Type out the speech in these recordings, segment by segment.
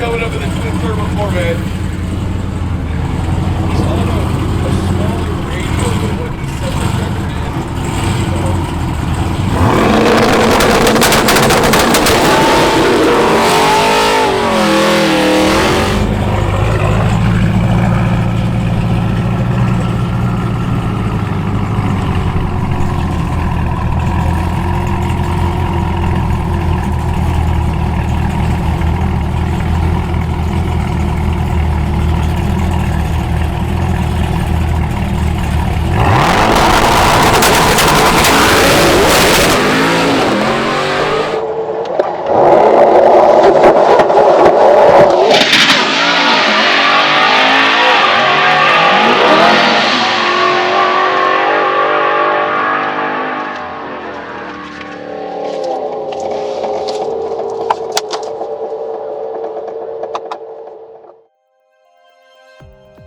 coming up with a Twin Turbo Corvette. He's on a smaller radio than what he set the record in.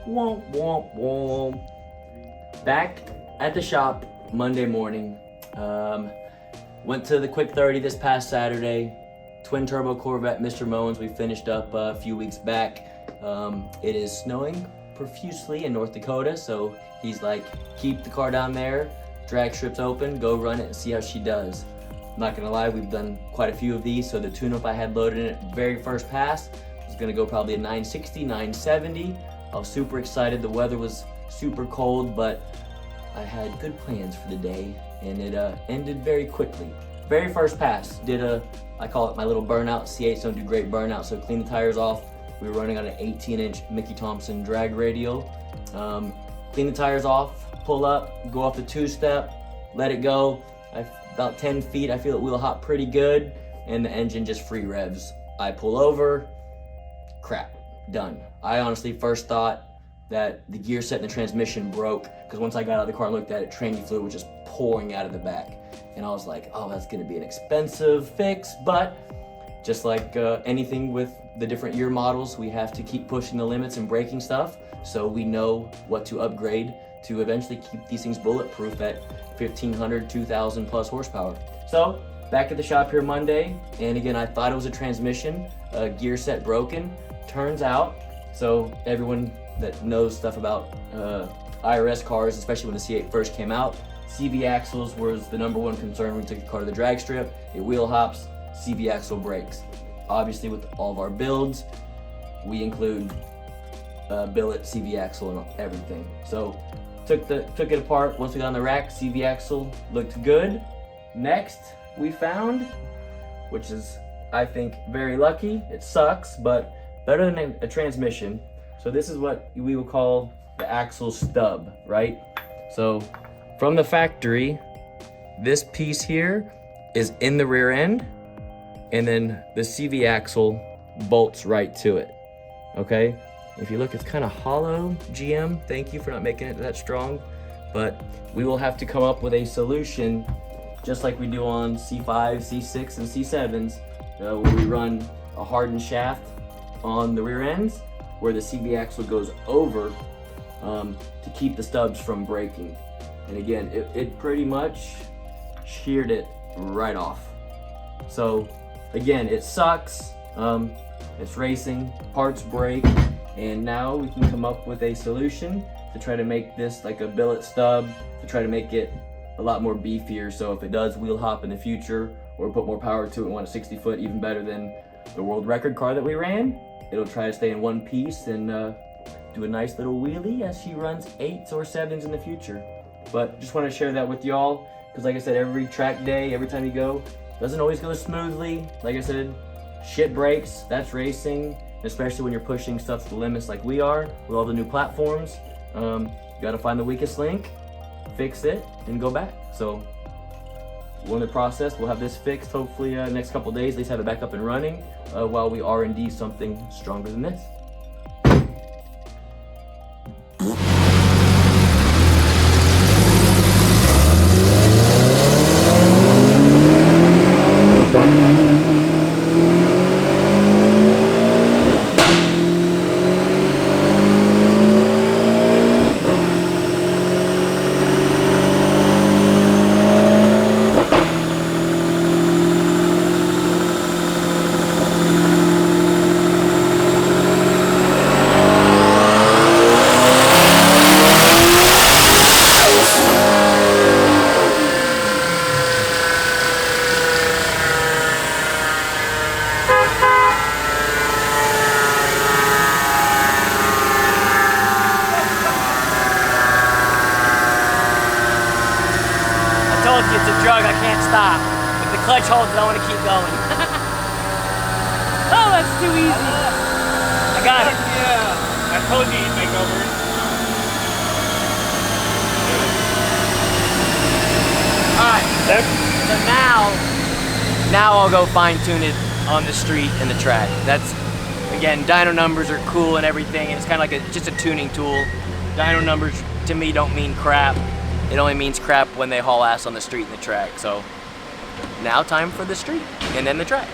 Womp, womp, womp. Back at the shop Monday morning. Went to the Quick 30 this past Saturday. Twin Turbo Corvette, Mr. Moens, we finished up a few weeks back. It is snowing profusely in North Dakota, so he's like, keep the car down there, drag strips open, go run it and see how she does. I'm not gonna lie, we've done quite a few of these, so the tune-up I had loaded in it very first pass was gonna go probably a 960, 970. I was super excited. The weather was super cold, but I had good plans for the day, and it ended very quickly. Very first pass, I call it my little burnout. C8s don't do great burnout, so clean the tires off. We were running on an 18-inch Mickey Thompson drag radial. Clean the tires off, pull up, go off the two-step, let it go. About 10 feet, I feel it wheel hop pretty good, and the engine just free revs. I pull over, crap, done. I honestly first thought that the gear set and the transmission broke, because once I got out of the car and looked at it, tranny fluid was just pouring out of the back. And I was like, oh, that's gonna be an expensive fix, but just like anything with the different year models, we have to keep pushing the limits and breaking stuff, so we know what to upgrade to eventually keep these things bulletproof at 1,500, 2,000 plus horsepower. So, back at the shop here Monday, and again, I thought it was a transmission, gear set broken. Turns out, so everyone that knows stuff about IRS cars, especially when the C8 first came out, CV axles was the #1 concern when we took the car to the drag strip. It wheel hops, CV axle breaks. Obviously with all of our builds, we include billet, CV axle, and everything. So took it apart. Once we got on the rack, CV axle looked good. Next, we found, which is, I think, very lucky. It sucks, but better than a transmission. So this is what we will call the axle stub, right? So from the factory, this piece here is in the rear end, and then the CV axle bolts right to it, okay? If you look, it's kind of hollow, GM. Thank you for not making it that strong, but we will have to come up with a solution just like we do on C5, C6, and C7s, where we run a hardened shaft on the rear ends where the CV axle goes over to keep the stubs from breaking. And again, it pretty much sheared it right off. So again, it sucks. It's racing, parts break, and now we can come up with a solution to try to make this like a billet stub, to try to make it a lot more beefier, so if it does wheel hop in the future or put more power to it and want a 60 foot, even better than the world record car that we ran, it'll try to stay in one piece and do a nice little wheelie as she runs 8s or 7s in the future. But just want to share that with y'all, because like I said, every track day, every time you go, doesn't always go smoothly. Like I said, shit breaks, that's racing, especially when you're pushing stuff to the limits like we are with all the new platforms. You gotta find the weakest link, fix it, and go back. So we're in the process. We'll have this fixed hopefully next couple days, at least have it back up and running while we R&D something stronger than this. cold, so I want to keep going. Oh, that's too easy. I got it. Yeah. I told you you'd make over it. Alright, so now I'll go fine tune it on the street and the track. That's, again, dyno numbers are cool and everything, and it's kind of like just a tuning tool. Dyno numbers to me don't mean crap. It only means crap when they haul ass on the street and the track. So now time for the street and then the track.